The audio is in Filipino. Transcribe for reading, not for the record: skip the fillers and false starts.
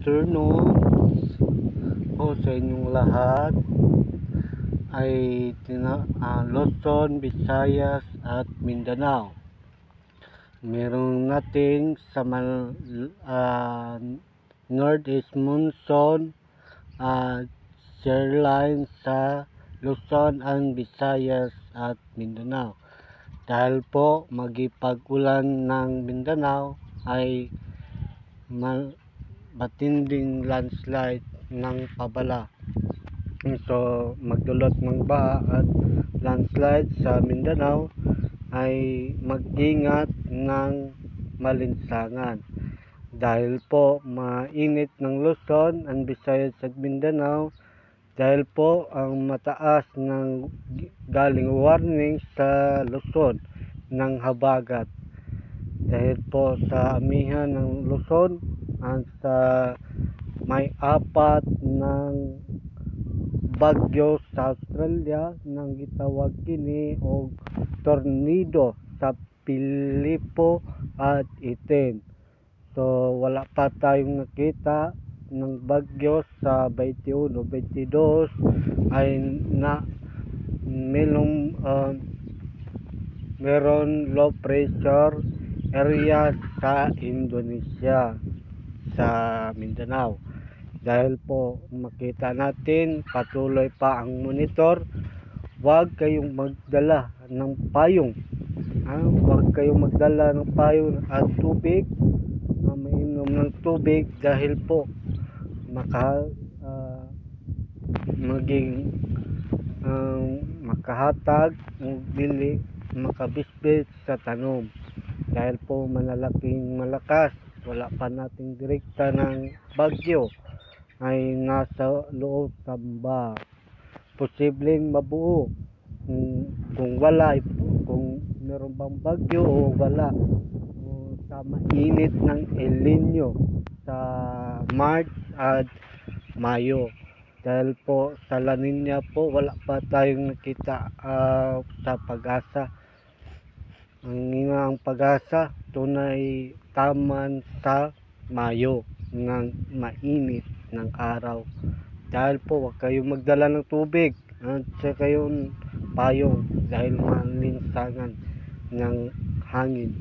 afternoon po sa inyong lahat ay Luzon, Visayas at Mindanao. Meron natin sa Northeast Monsoon Shoreline sa Luzon and Visayas at Mindanao. Dahil po magipag-ulan ng Mindanao ay matinding landslide ng pabala. So magdulot ng baha at landslide sa Mindanao ay mag-ingat ng malinsangan. Dahil po mainit ng Luzon and Visayas at Mindanao, dahil po ang mataas ng galing warning sa Luzon ng habagat. Dahil po sa amihan ng Luzon at sa may 4 ng bagyo sa Australia nang gitawag kini og tornado sa Pilipo at Iten. So wala pa tayong nakita ng bagyo sa 21 o 22 ay meron low pressure area sa Indonesia sa Mindanao. Dahil po makita natin patuloy pa ang monitor, huwag kayong magdala ng payong. Huwag kayong magdala ng payong at tubig, mainom ng tubig dahil po makahatag ng bili, makabisbis sa tanom. Dahil po malalaking malakas, wala pa nating direkta ng bagyo ay nasa loob tamba. Posibleng mabuo kung meron bang bagyo o wala, sa mainit ng El Nino sa March at Mayo. Dahil po sa La Nina po wala pa tayong nakita sa pag-asa. Ang pag-asa tunay taman sa Mayo ng mainit ng araw. Dahil po huwag kayong magdala ng tubig at saka kayong payong dahil malinsangan ng hangin.